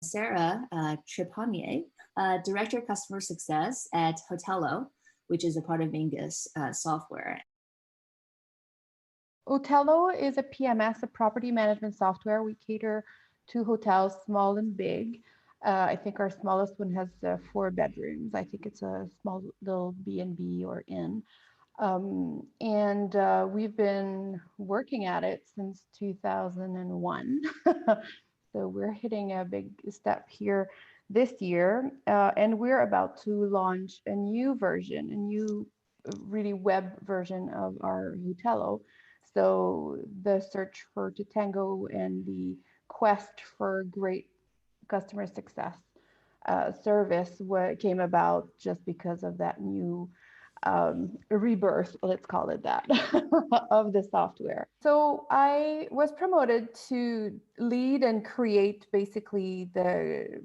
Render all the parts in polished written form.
Sarah Trepanier, Director of Customer Success at Hotello, which is a part of Mingus Software. Hotello is a PMS, a property management software. We cater to hotels, small and big. I think our smallest one has 4 bedrooms. I think it's a small little B&B or inn. And we've been working at it since 2001. So we're hitting a big step here this year. And we're about to launch a new version, a new really web version of our Hotello. So the search for Tatango and the quest for great customer success service came about just because of that new rebirth, let's call it that, of the software. So I was promoted to lead and create basically the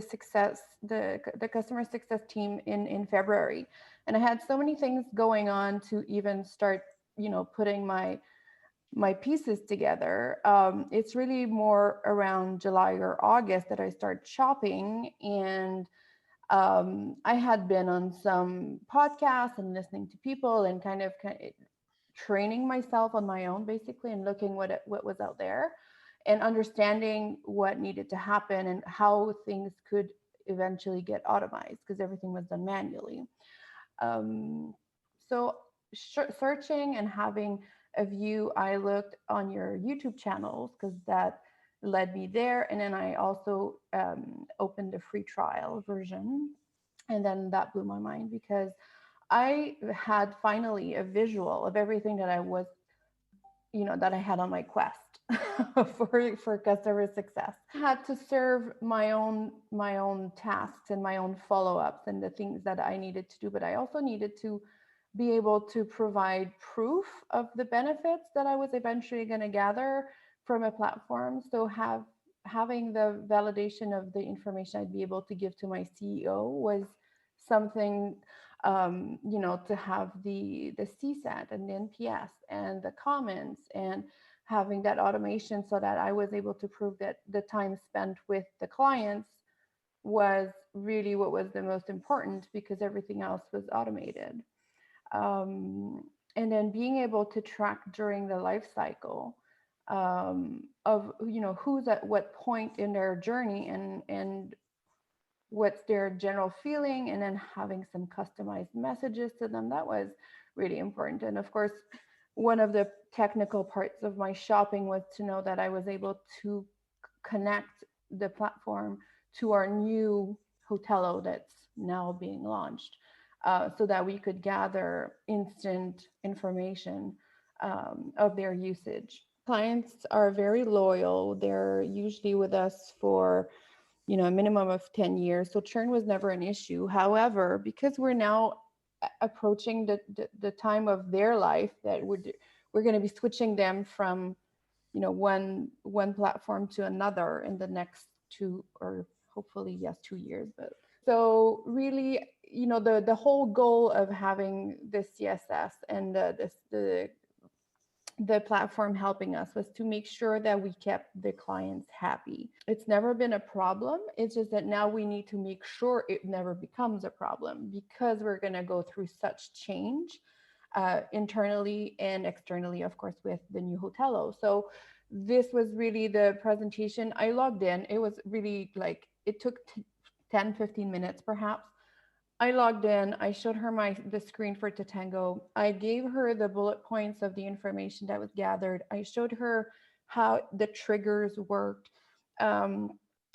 success, the customer success team in February. And I had so many things going on to even start, putting my pieces together. It's really more around July or August that I start shopping, and I had been on some podcasts and listening to people and kind of training myself on my own, basically, and looking what was out there and understanding what needed to happen and how things could eventually get automized because everything was done manually. Um, so searching and having a view, I looked on your YouTube channels because that led me there. And then I also opened a free trial version. And then that blew my mind because I had finally a visual of everything that I was, that I had on my quest for customer success. I had to serve my own tasks and my own follow-ups and the things that I needed to do, but I also needed to be able to provide proof of the benefits that I was eventually going to gather from a platform. So having the validation of the information I'd be able to give to my CEO was something, to have the CSAT and the NPS and the comments and having that automation so that I was able to prove that the time spent with the clients was really what was the most important because everything else was automated. um, and then being able to track during the life cycle of who's at what point in their journey and what's their general feeling, and then having some customized messages to them, that was really important. And of course, one of the technical parts of my shopping was to know that I was able to connect the platform to our new Hotello that's now being launched, so that we could gather instant information of their usage. Clients are very loyal. They're usually with us for a minimum of 10 years. So churn was never an issue. However, because we're now approaching the time of their life that we're going to be switching them from one platform to another in the next 2, or hopefully yes, 2 years. But so really, the whole goal of having the CSS and the platform helping us was to make sure that we kept the clients happy. It's never been a problem. It's just that now we need to make sure it never becomes a problem because we're going to go through such change internally and externally, of course, with the new Hotello. So this was really the presentation. I logged in. It was really it took 10, 15 minutes perhaps. I logged in, I showed her the screen for Tatango. I gave her the bullet points of the information that was gathered. I showed her how the triggers worked. And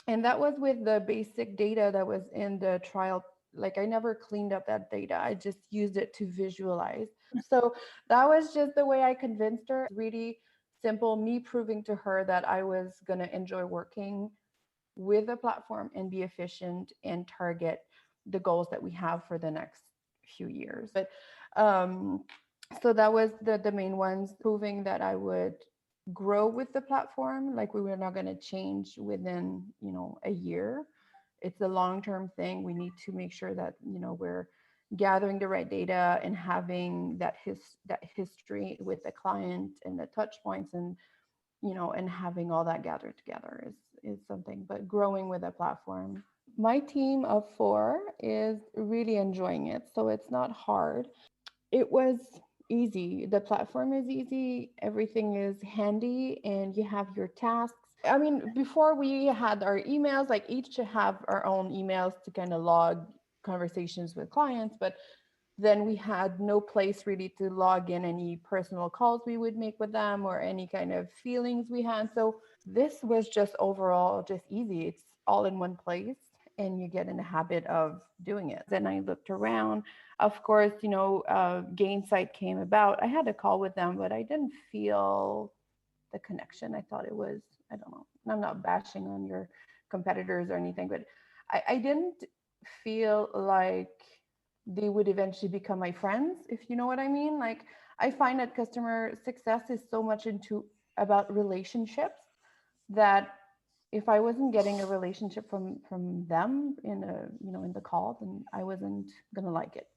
that was with the basic data that was in the trial. I never cleaned up that data. I just used it to visualize. So that was just the way I convinced her. Really simple, me proving to her that I was going to enjoy working with the platform and be efficient and target the goals that we have for the next few years. But so that was the main ones, proving that I would grow with the platform. We were not going to change within a year. It's a long-term thing. We need to make sure that we're gathering the right data and having that history with the client and the touch points, and and having all that gathered together is something, but growing with a platform. My team of 4 is really enjoying it, so it's not hard. It was easy. The platform is easy, everything is handy, and you have your tasks. I mean, before we had our emails, like each to have our own emails to kind of log conversations with clients, but then we had no place really to log in any personal calls we would make with them or any kind of feelings we had. So this was just overall just easy. It's all in one place and you get in the habit of doing it. Then I looked around. Of course, Gainsight came about. I had a call with them, but I didn't feel the connection. I thought it was, I don't know, I'm not bashing on your competitors or anything, but I didn't feel like they would eventually become my friends, if you know what I mean. Like, I find that customer success is so much into about relationships that if I wasn't getting a relationship from them in a in the call, then I wasn't gonna like it.